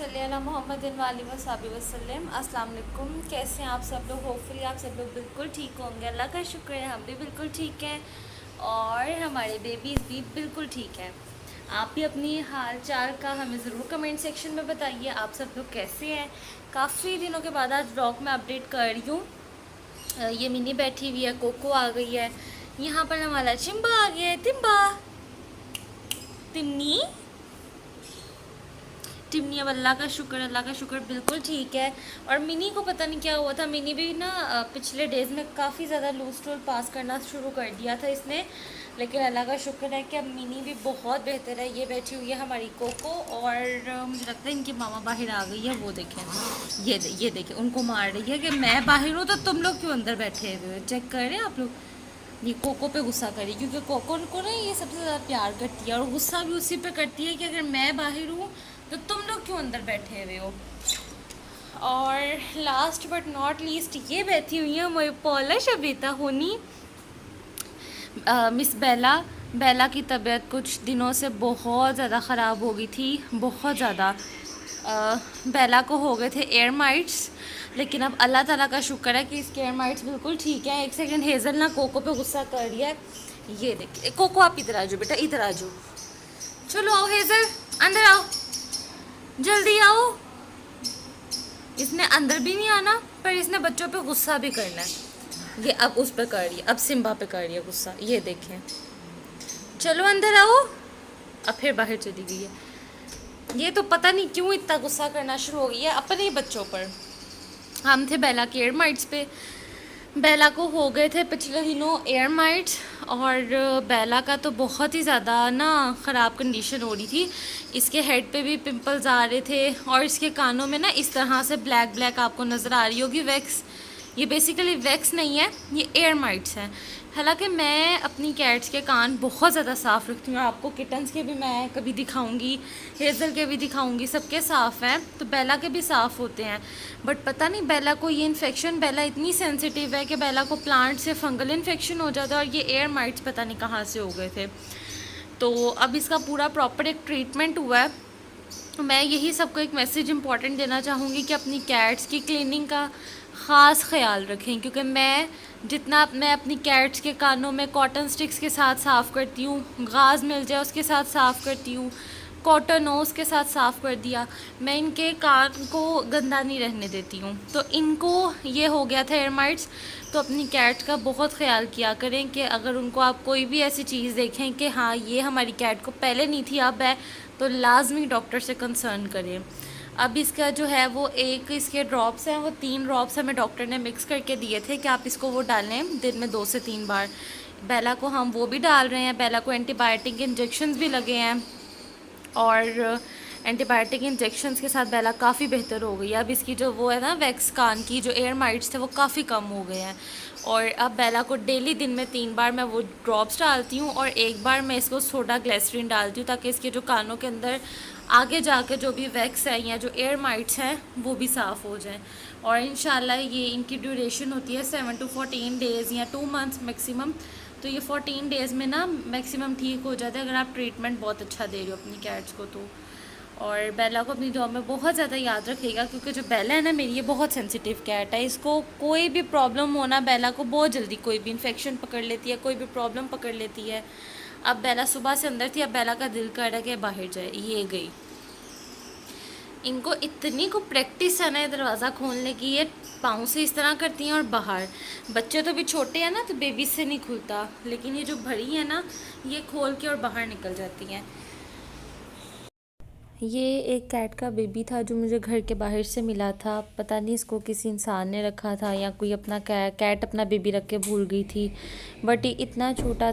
सल्ली अला मोहम्मदिन वाली वसाबी वसल्लम। अस्सलाम वालेकुम। कैसे हैं आप सब लोग? होपफुली आप सब लोग बिल्कुल ठीक होंगे। अल्लाह का शुक्र है, हम भी बिल्कुल ठीक हैं और हमारे बेबीज़ भी बिल्कुल ठीक हैं। आप भी अपनी हाल चाल का हमें ज़रूर कमेंट सेक्शन में बताइए, आप सब लोग कैसे हैं। काफ़ी दिनों के बाद आज ब्लॉग में अपडेट कर रही हूँ। ये मिनी बैठी हुई है, कोको आ गई है, यहाँ पर हमारा चिम्बा आ गया है। तिम्बा, तिमनी, टिमनी। अब अल्लाह का शुक्र बिल्कुल ठीक है। और मिनी को पता नहीं क्या हुआ था, मिनी भी ना पिछले डेज़ में काफ़ी ज़्यादा लूज स्टूल पास करना शुरू कर दिया था इसने, लेकिन अल्लाह का शुक्र है कि अब मिनी भी बहुत बेहतर है। ये बैठी हुई है हमारी कोको और मुझे लगता है इनकी मामा बाहर आ गई है। वो देखें, ये देखें, उनको मार रही है कि मैं बाहर हूँ तो तुम लोग क्यों अंदर बैठे हुए हो। चेक कर रहे हैं आप लोग। ये कोको पे गुस्सा करी क्योंकि कोको को ना ये सबसे ज़्यादा प्यार करती है और गुस्सा भी उसी पे करती है कि अगर मैं बाहर हूँ तो तुम लोग क्यों अंदर बैठे हुए हो। और लास्ट बट नॉट लीस्ट ये बैठी हुई है मेरी पॉलिश अबीता होनी, मिस बेला। बेला की तबीयत कुछ दिनों से बहुत ज़्यादा ख़राब हो गई थी, बहुत ज़्यादा। बेला को हो गए थे एयर माइट्स, लेकिन अब अल्लाह ताला का शुक्र है कि इसके एयर माइट्स बिल्कुल ठीक है। एक सेकंड, हेज़ल ना कोको पे गुस्सा कर रही है। ये देखिए कोको, आप इधर आ जाओ बेटा, इधर आ जाओ। चलो आओ हेज़ल, अंदर आओ, जल्दी आओ। इसने अंदर भी नहीं आना पर इसने बच्चों पे गुस्सा भी करना है। ये अब उस पे कर रही है, अब सिम्बा पे कर रही है गुस्सा, ये देखें। चलो अंदर आओ। अब फिर बाहर चली गई है। ये तो पता नहीं क्यों इतना गुस्सा करना शुरू हो गई है अपने ही बच्चों पर। हम थे बेला के एयर माइट्स पे। बेला को हो गए थे पिछले दिनों एयर माइट्स और बेला का तो बहुत ही ज़्यादा ना ख़राब कंडीशन हो रही थी। इसके हेड पे भी पिंपल्स आ रहे थे और इसके कानों में ना इस तरह से ब्लैक ब्लैक आपको नज़र आ रही होगी वैक्स। ये बेसिकली वैक्स नहीं है, ये एयर माइट्स हैं। हालांकि मैं अपनी कैट्स के कान बहुत ज़्यादा साफ़ रखती हूँ, आपको किटन्स के भी मैं कभी दिखाऊंगी, हेज़ल के भी दिखाऊंगी, सबके साफ़ हैं तो बेला के भी साफ़ होते हैं। बट पता नहीं बेला को ये इन्फेक्शन, बेला इतनी सेंसिटिव है कि बेला को प्लांट से फंगल इन्फेक्शन हो जाता है और ये एयर माइट्स पता नहीं कहाँ से हो गए थे। तो अब इसका पूरा प्रॉपर एक ट्रीटमेंट हुआ है। मैं यही सबको एक मैसेज इम्पॉर्टेंट देना चाहूँगी कि अपनी कैट्स की क्लीनिंग का ख़ास ख्याल रखें, क्योंकि मैं अपनी कैट्स के कानों में कॉटन स्टिक्स के साथ साफ़ करती हूँ, गाज मिल जाए उसके साथ साफ़ करती हूँ, कॉटन हो उसके साथ साफ़ कर दिया। मैं इनके कान को गंदा नहीं रहने देती हूँ। तो इनको ये हो गया था एयर माइट्स, तो अपनी कैट का बहुत ख्याल किया करें कि अगर उनको आप कोई भी ऐसी चीज़ देखें कि हाँ ये हमारी कैट को पहले नहीं थी अब है, तो लाजमी डॉक्टर से कंसर्न करें। अब इसका जो है वो एक इसके ड्रॉप्स हैं, वो 3 ड्रॉप्स हमें डॉक्टर ने मिक्स करके दिए थे कि आप इसको वो डालें दिन में 2 से 3 बार। बेला को हम वो भी डाल रहे हैं। बेला को एंटीबायोटिक इंजेक्शंस भी लगे हैं और एंटीबायोटिक इंजेक्शंस के साथ बेला काफ़ी बेहतर हो गई है। अब इसकी जो वो है ना वैक्स कान की जो एयर माइट्स थे वो काफ़ी कम हो गए हैं। और अब बेला को डेली दिन में 3 बार मैं वो ड्रॉप्स डालती हूँ और 1 बार मैं इसको सोडा ग्लिसरीन डालती हूँ, ताकि इसके जो कानों के अंदर आगे जाके जो भी वैक्स है या जो एयर माइट्स हैं वो भी साफ़ हो जाएं। और इंशाल्लाह ये इनकी ड्यूरेशन होती है 7 to 14 डेज़ या 2 मंथ्स मैक्सिमम। तो ये 14 डेज़ में ना मैक्सिमम ठीक हो जाता है अगर आप ट्रीटमेंट बहुत अच्छा दे रहे हो अपनी कैट्स को तो। और बेला को अपनी दुआ में बहुत ज़्यादा याद रखिएगा, क्योंकि जो बेला है ना मेरी, ये बहुत सेंसिटिव कैट है। इसको कोई भी प्रॉब्लम होना, बेला को बहुत जल्दी कोई भी इन्फेक्शन पकड़ लेती है, कोई भी प्रॉब्लम पकड़ लेती है। अब बेला सुबह से अंदर थी, अब बेला का दिल कर रहा है कि बाहर जाए, ये गई। इनको इतनी को प्रैक्टिस है ना दरवाज़ा खोलने की, ये पाँव से इस तरह करती हैं और बाहर। बच्चे तो भी छोटे हैं ना तो बेबी से नहीं खुलता, लेकिन ये जो बड़ी है ना ये खोल के और बाहर निकल जाती हैं। ये एक कैट का बेबी था जो मुझे घर के बाहर से मिला था। पता नहीं इसको किसी इंसान ने रखा था या कोई अपना कैट अपना बेबी रख के भूल गई थी। बट ये इतना छोटा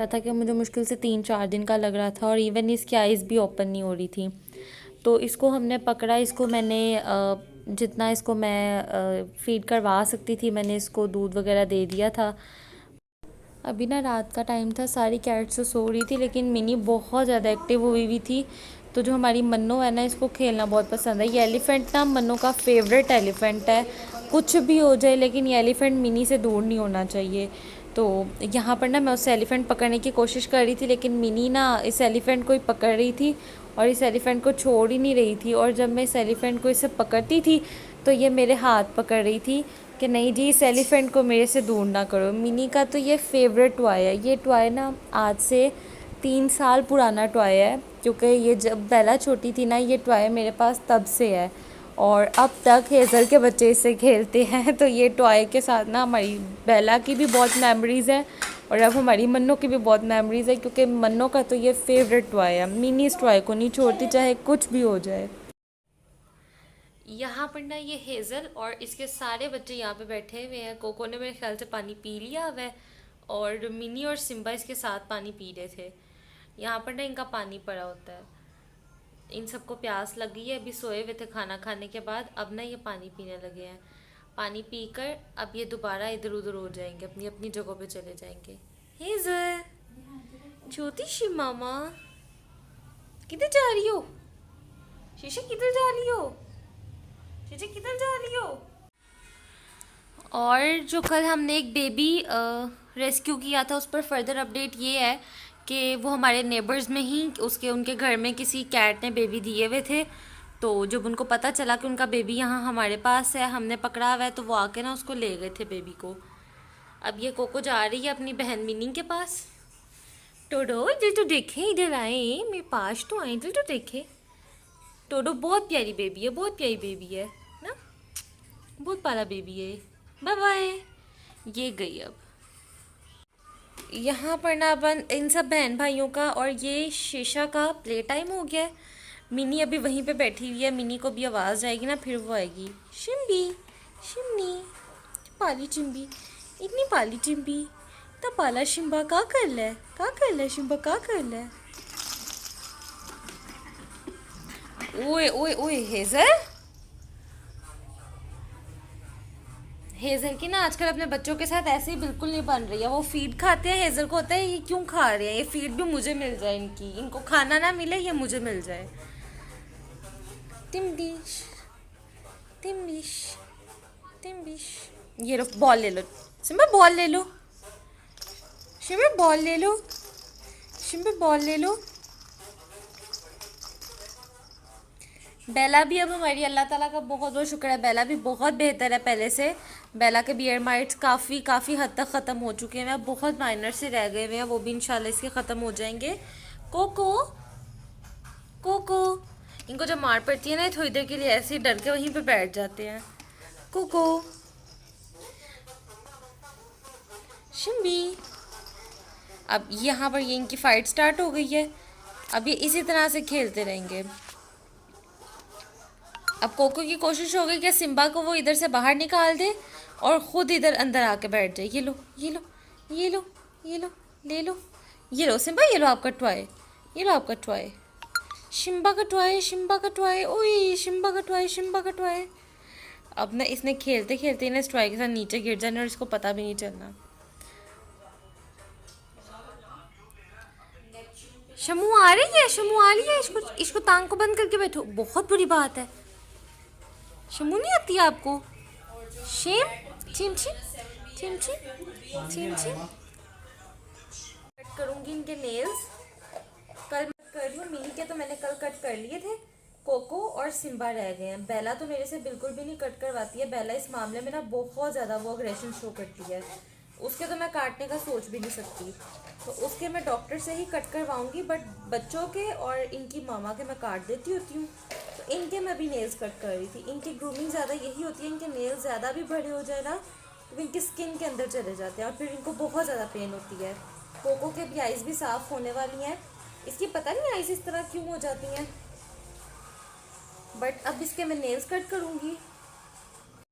था कि मुझे मुश्किल से 3-4 दिन का लग रहा था और इवन इसकी आइज़ भी ओपन नहीं हो रही थी। तो इसको हमने पकड़ा, इसको मैंने जितना इसको मैं फीड करवा सकती थी मैंने इसको दूध वगैरह दे दिया था। अभी ना रात का टाइम था, सारी कैट्स तो सो रही थी, लेकिन मिनी बहुत ज़्यादा एक्टिव हुई हुई थी। तो जो हमारी मन्नो है ना, इसको खेलना बहुत पसंद है। ये एलिफेंट ना मन्नो का फेवरेट एलिफेंट है, कुछ भी हो जाए लेकिन ये एलिफेंट मिनी से दूर नहीं होना चाहिए। तो यहाँ पर ना मैं उससे एलिफेंट पकड़ने की कोशिश कर रही थी, लेकिन मिनी ना इस एलिफेंट को ही पकड़ रही थी और इस एलिफेंट को छोड़ ही नहीं रही थी। और जब मैं इस एलिफेंट को इसे पकड़ती थी तो ये मेरे हाथ पकड़ रही थी कि नहीं जी, इस एलिफेंट को मेरे से दूर ना करो। मिनी का तो ये फेवरेट टॉय है। ये टॉय ना आज से 3 साल पुराना टॉय है, क्योंकि ये जब बेला छोटी थी ना, ये टॉय मेरे पास तब से है और अब तक हेज़ल के बच्चे इससे खेलते हैं। तो ये टॉय के साथ ना हमारी बेला की भी बहुत मेमोरीज़ है और अब हमारी मन्नो की भी बहुत मेमोरीज़ है, क्योंकि मन्नो का तो ये फेवरेट टॉय है। मिनी इस टॉय को नहीं छोड़ती चाहे कुछ भी हो जाए। यहाँ पर ना ये हेज़ल और इसके सारे बच्चे यहाँ पे बैठे हुए हैं। कोको ने मेरे ख्याल से पानी पी लिया हुआ है और मिनी और सिम्बा इसके साथ पानी पी रहे थे। यहाँ पर ना इनका पानी पड़ा होता है। इन सबको प्यास लगी है, अभी सोए हुए थे खाना खाने के बाद, अब ना ये पानी पीने लगे हैं। पानी पीकर अब ये दोबारा इधर उधर हो जाएंगे, अपनी अपनी जगहों पे चले जाएंगे। हेज़ल, छोटी सी मामा, किधर जा रही हो? शीशे किधर जा रही हो? शीशे किधर जा रही हो? और जो कल हमने एक बेबी रेस्क्यू किया था, उस पर फर्दर अपडेट ये है कि वो हमारे नेबर्स में ही उनके घर में किसी कैट ने बेबी दिए हुए थे। तो जब उनको पता चला कि उनका बेबी यहाँ हमारे पास है, हमने पकड़ा हुआ है, तो वो आके ना उसको ले गए थे बेबी को। अब ये कोको जा रही है अपनी बहन मिनी के पास। टोडो इधर तो देखे, इधर आए, मेरे पास तो आए, इधर तो देखे। टोडो बहुत प्यारी बेबी है, बहुत प्यारी बेबी है ना, बहुत प्यारा बेबी है। Bye bye. ये गई। अब यहाँ पर ना अपन इन सब बहन भाइयों का और ये शीशा का प्ले टाइम हो गया है। मिनी अभी वहीं पे बैठी हुई है। मिनी को भी आवाज़ आएगी ना, फिर वो आएगी। शिम्बी, शिमनी, पाली चिम्बी, इतनी पाली चिम्बी, इतना पाला शिम्बा का कर ले, का कर ले शिम्बा, का कर ले। ओए ओए ओए हेज़ल, हेज़ल की ना आजकल अपने बच्चों के साथ ऐसे ही बिल्कुल नहीं बन रही है। वो फीड खाते हैं, हेज़ल को होता है ये क्यों खा रहे हैं, ये फीड भी मुझे मिल जाए, इनको खाना ना मिले, ये मुझे मिल जाए। टिम्बिश, टिम्बिश, टिम्बिश, ये लो बॉल ले लो सिम्बा, बॉल ले लो शिम्बा, बॉल ले लो शिम्बा, बॉल ले लो। बेला भी अब हमारी, अल्लाह ताला का बहुत बहुत शुक्र है, बेला भी बहुत बेहतर है पहले से। बेला के बियर माइट्स काफ़ी हद तक ख़त्म हो चुके हैं, बहुत माइनर से रह गए हुए हैं, वो भी इंशाल्लाह इसके ख़त्म हो जाएंगे। कोको, कोको, इनको जब मार पड़ती है ना, थोड़ी देर के लिए ऐसे ही डर के वहीं पे बैठ जाते हैं। कोको, शिम्बी। अब यहाँ पर ये इनकी फ़ाइट स्टार्ट हो गई है। अब ये इसी तरह से खेलते रहेंगे। अब कोको की कोशिश हो गई कि सिम्बा को वो इधर से बाहर निकाल दे और ख़ुद इधर अंदर आके बैठ जाए। ये लो, ये लो, ये लो, ये लो, ले लो, ये लो सिम्बा, ये लो आपका टॉय, ये लो आपका टॉय, शिम्बा का टॉय, शिम्बा का टॉय, ओए शिम्बा का टॉय, शिम्बा का टॉय। अब ना इसने खेलते खेलते ना इस टॉय के साथ नीचे गिर जाना और इसको पता भी नहीं चलना। शमू आ रही है, शमू आ रही है, इसको टांग को बंद करके बैठो, बहुत बुरी बात है। शमू नहीं आती है आपको? शेम, चिम चिम, चिम चिम, चिम चिम। कट करूँगी इनके नेल्स। कल मैं कर रही हूँ मिनी के, तो मैंने कल कट कर लिए थे। कोको और सिम्बा रह गए हैं। बेला तो मेरे से बिल्कुल भी नहीं कट करवाती है। बेला इस मामले में ना बहुत ज़्यादा वो अग्रेशन शो करती है। उसके तो मैं काटने का सोच भी नहीं सकती, तो उसके मैं डॉक्टर से ही कट करवाऊंगी। बट बच्चों के और इनकी मामा के मैं काट देती होती हूँ। तो इनके मैं भी नेल्स कट कर रही थी। इनकी ग्रूमिंग ज़्यादा यही होती है, इनके नेल्स ज़्यादा भी बड़े हो जाए ना तो इनकी स्किन के अंदर चले जाते हैं और फिर इनको बहुत ज़्यादा पेन होती है। कोको के भी आइज़ भी साफ़ होने वाली हैं। इसकी पता नहीं आइज़ इस तरह क्यों हो जाती हैं, बट अब इसके मैं नेल्स कट करूँगी।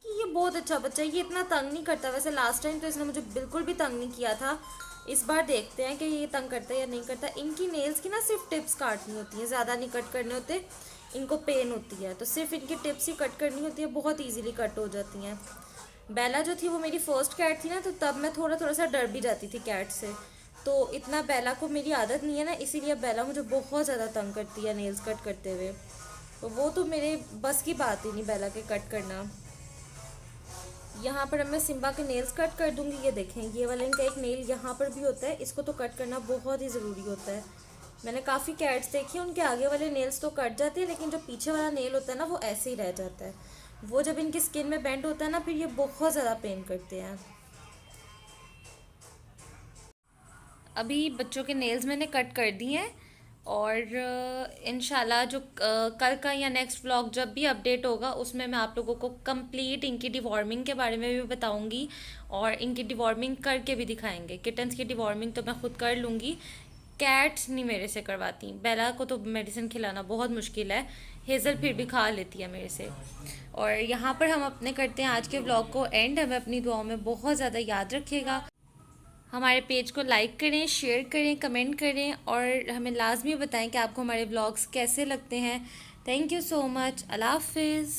कि ये बहुत अच्छा बच्चा है, ये इतना तंग नहीं करता। वैसे लास्ट टाइम तो इसने मुझे बिल्कुल भी तंग नहीं किया था। इस बार देखते हैं कि ये तंग करता है या नहीं करता। इनकी नेल्स की ना सिर्फ टिप्स काटनी होती हैं, ज़्यादा नहीं कट करने होते। इनको पेन होती है तो सिर्फ इनकी टिप्स ही कट करनी होती है, बहुत ईजीली कट हो जाती हैं। बेला जो थी वो मेरी फर्स्ट कैट थी ना, तो तब मैं थोड़ा सा डर भी जाती थी कैट से। तो इतना बेला को मेरी आदत नहीं है ना, इसीलिए बेला मुझे बहुत ज़्यादा तंग करती है नेल्स कट करते हुए। तो वो तो मेरे बस की बात ही नहीं बेला के कट करना। यहाँ पर अब मैं सिम्बा के नेल्स कट कर दूँगी। ये देखें, ये वाला इनका एक नेल यहाँ पर भी होता है, इसको तो कट करना बहुत ही ज़रूरी होता है। मैंने काफ़ी कैट्स देखी, उनके आगे वाले नेल्स तो कट जाते हैं लेकिन जो पीछे वाला नेल होता है ना वो ऐसे ही रह जाता है। वो जब इनकी स्किन में बेंड होता है ना फिर ये बहुत ज़्यादा पेन करते हैं। अभी बच्चों के नेल्स मैंने कट कर दिए हैं और इंशाल्लाह जो कल का या नेक्स्ट व्लॉग जब भी अपडेट होगा उसमें मैं आप लोगों को कंप्लीट इनकी डिवॉर्मिंग के बारे में भी बताऊंगी और इनकी डिवॉर्मिंग करके भी दिखाएंगे। किटन्स की डिवॉर्मिंग तो मैं खुद कर लूँगी, कैट्स नहीं मेरे से करवाती। बेला को तो मेडिसिन खिलाना बहुत मुश्किल है, हेज़ल फिर भी खा लेती है मेरे से। और यहाँ पर हम अपने करते हैं आज के व्लॉग को एंड। हमें अपनी दुआओं में बहुत ज़्यादा याद रखिएगा। हमारे पेज को लाइक करें, शेयर करें, कमेंट करें और हमें लाजमी बताएं कि आपको हमारे व्लॉग्स कैसे लगते हैं। Thank you so much. अल्लाह हाफिज़।